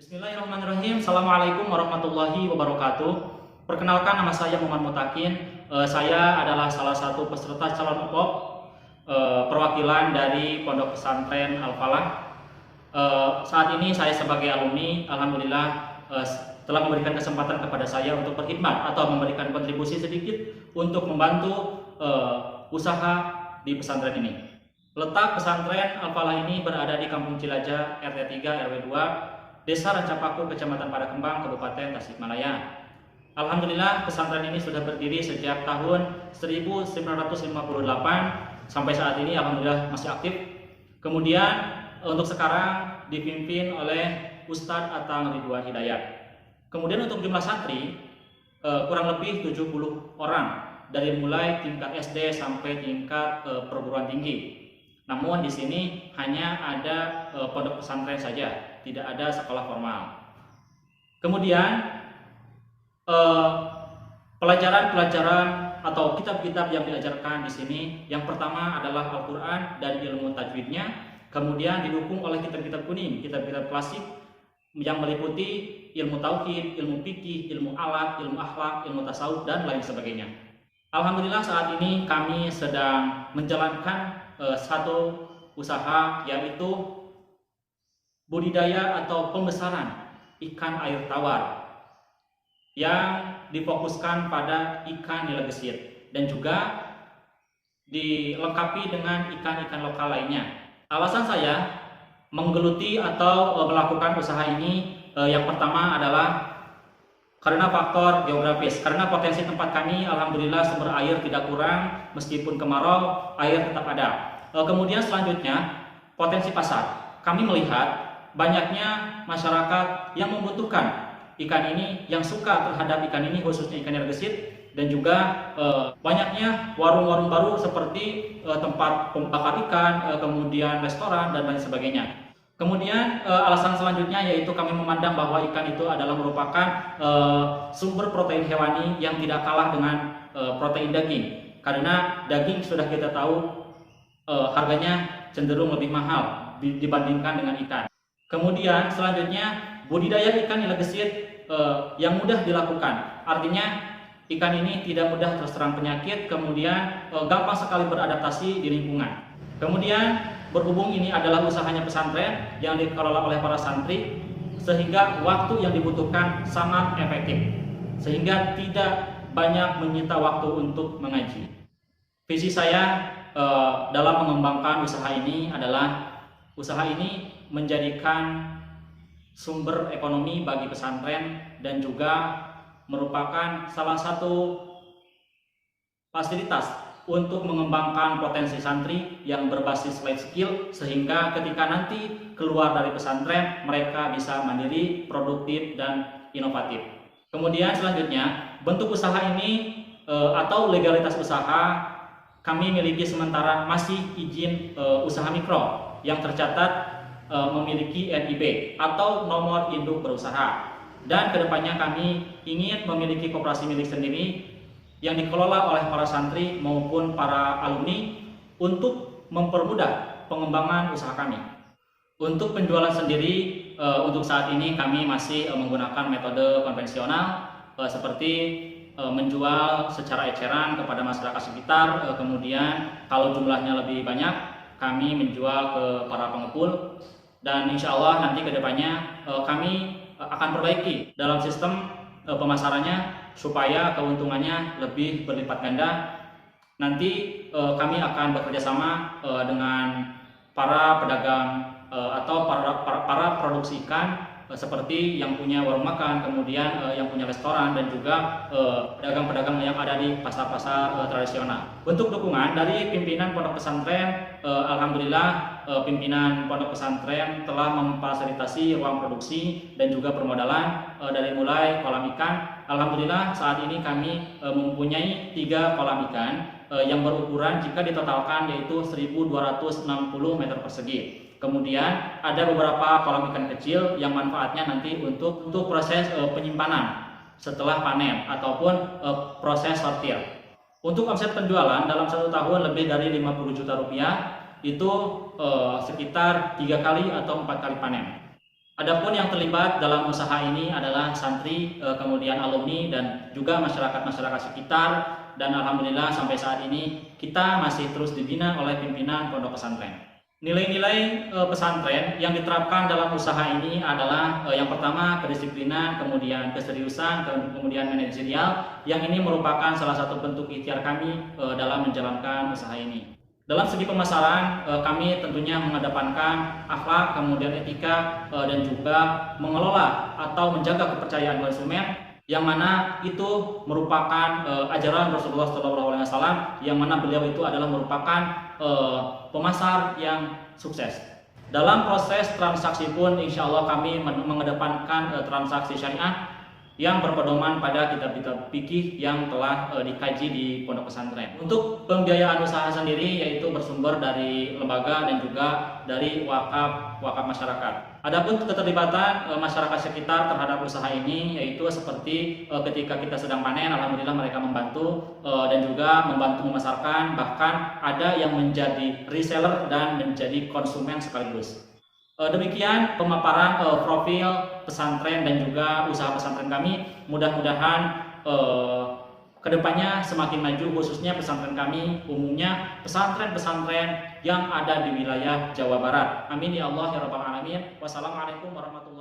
Bismillahirrahmanirrahim. Assalamualaikum warahmatullahi wabarakatuh. Perkenalkan, nama saya Muhammad Mutakin. Saya adalah salah satu peserta calon EPOK perwakilan dari Pondok Pesantren Al-Falah. Saat ini saya sebagai alumni, alhamdulillah telah memberikan kesempatan kepada saya untuk berkhidmat atau memberikan kontribusi sedikit untuk membantu usaha di pesantren ini. Letak pesantren Al-Falah ini berada di Kampung Cilacap, RT 3 RW 2, Desa Rancapaku, Kecamatan Padakembang, Kabupaten Tasikmalaya. Alhamdulillah, pesantren ini sudah berdiri sejak tahun 1958 sampai saat ini alhamdulillah masih aktif. Kemudian untuk sekarang dipimpin oleh Ustadz Atang Ridwan Hidayat. Kemudian untuk jumlah santri kurang lebih 70 orang dari mulai tingkat SD sampai tingkat perguruan tinggi. Namun di sini hanya ada pondok pesantren saja, tidak ada sekolah formal. Kemudian pelajaran-pelajaran atau kitab-kitab yang diajarkan di sini, yang pertama adalah Al-Quran dan ilmu tajwidnya. Kemudian didukung oleh kitab-kitab kuning, kitab-kitab klasik yang meliputi ilmu tauhid, ilmu fikih, ilmu alat, ilmu akhlak, ilmu tasawuf, dan lain sebagainya. Alhamdulillah saat ini kami sedang menjalankan satu usaha, yaitu budidaya atau pembesaran ikan air tawar yang difokuskan pada ikan nila gesit dan juga dilengkapi dengan ikan-ikan lokal lainnya. Alasan saya menggeluti atau melakukan usaha ini yang pertama adalah karena faktor geografis, karena potensi tempat kami alhamdulillah sumber air tidak kurang, meskipun kemarau air tetap ada. Kemudian selanjutnya potensi pasar, kami melihat banyaknya masyarakat yang membutuhkan ikan ini, yang suka terhadap ikan ini, khususnya ikan nila gesit, dan juga banyaknya warung-warung baru seperti tempat pembakar ikan, kemudian restoran dan lain sebagainya. Kemudian alasan selanjutnya yaitu kami memandang bahwa ikan itu adalah merupakan sumber protein hewani yang tidak kalah dengan protein daging. Karena daging sudah kita tahu harganya cenderung lebih mahal dibandingkan dengan ikan. Kemudian selanjutnya budidaya ikan nila gesit yang mudah dilakukan. Artinya ikan ini tidak mudah terserang penyakit, kemudian gampang sekali beradaptasi di lingkungan. Kemudian berhubung ini adalah usahanya pesantren yang dikelola oleh para santri, sehingga waktu yang dibutuhkan sangat efektif, sehingga tidak banyak menyita waktu untuk mengaji. Visi saya dalam mengembangkan usaha ini adalah usaha ini menjadikan sumber ekonomi bagi pesantren dan juga merupakan salah satu fasilitas untuk mengembangkan potensi santri yang berbasis life skill, sehingga ketika nanti keluar dari pesantren mereka bisa mandiri, produktif, dan inovatif. Kemudian selanjutnya bentuk usaha ini atau legalitas usaha kami miliki sementara masih izin usaha mikro yang tercatat memiliki NIB atau nomor induk berusaha, dan kedepannya kami ingin memiliki koperasi milik sendiri yang dikelola oleh para santri maupun para alumni untuk mempermudah pengembangan usaha kami. Untuk penjualan sendiri untuk saat ini kami masih menggunakan metode konvensional seperti menjual secara eceran kepada masyarakat sekitar, kemudian kalau jumlahnya lebih banyak kami menjual ke para pengepul, dan insya Allah nanti kedepannya kami akan perbaiki dalam sistem pemasarannya supaya keuntungannya lebih berlipat ganda. Nanti kami akan bekerjasama dengan para pedagang atau para produksi ikan seperti yang punya warung makan, kemudian yang punya restoran, dan juga pedagang-pedagang yang ada di pasar-pasar tradisional. Bentuk dukungan dari pimpinan pondok pesantren, alhamdulillah pimpinan pondok pesantren telah memfasilitasi ruang produksi dan juga permodalan dari mulai kolam ikan. Alhamdulillah saat ini kami mempunyai 3 kolam ikan yang berukuran jika ditotalkan yaitu 1260 meter persegi. Kemudian ada beberapa kolam ikan kecil yang manfaatnya nanti untuk proses penyimpanan setelah panen ataupun proses sortir. Untuk omset penjualan dalam 1 tahun lebih dari 50 juta rupiah itu sekitar 3 kali atau 4 kali panen. Adapun yang terlibat dalam usaha ini adalah santri, kemudian alumni dan juga masyarakat-masyarakat sekitar, dan alhamdulillah sampai saat ini kita masih terus dibina oleh pimpinan pondok pesantren. Nilai-nilai pesantren yang diterapkan dalam usaha ini adalah yang pertama kedisiplinan, kemudian keseriusan, kemudian manajerial, yang ini merupakan salah satu bentuk ikhtiar kami dalam menjalankan usaha ini. Dalam segi pemasaran, kami tentunya mengedepankan akhlak, kemudian etika, dan juga mengelola atau menjaga kepercayaan konsumen, yang mana itu merupakan ajaran Rasulullah SAW, yang mana beliau itu adalah merupakan pemasar yang sukses. Dalam proses transaksi pun, insya Allah kami mengedepankan transaksi syariah yang berpedoman pada kitab-kitab fikih yang telah dikaji di pondok pesantren. Untuk pembiayaan usaha sendiri yaitu bersumber dari lembaga dan juga dari wakaf masyarakat. Adapun keterlibatan masyarakat sekitar terhadap usaha ini yaitu seperti ketika kita sedang panen, alhamdulillah mereka membantu dan juga membantu memasarkan, bahkan ada yang menjadi reseller dan menjadi konsumen sekaligus. Demikian pemaparan profil pesantren dan juga usaha pesantren kami. Mudah-mudahan kedepannya semakin maju, khususnya pesantren kami, umumnya pesantren-pesantren yang ada di wilayah Jawa Barat. Amin ya Allah ya Rabbal Alamin. Wassalamualaikum warahmatullahi wabarakatuh.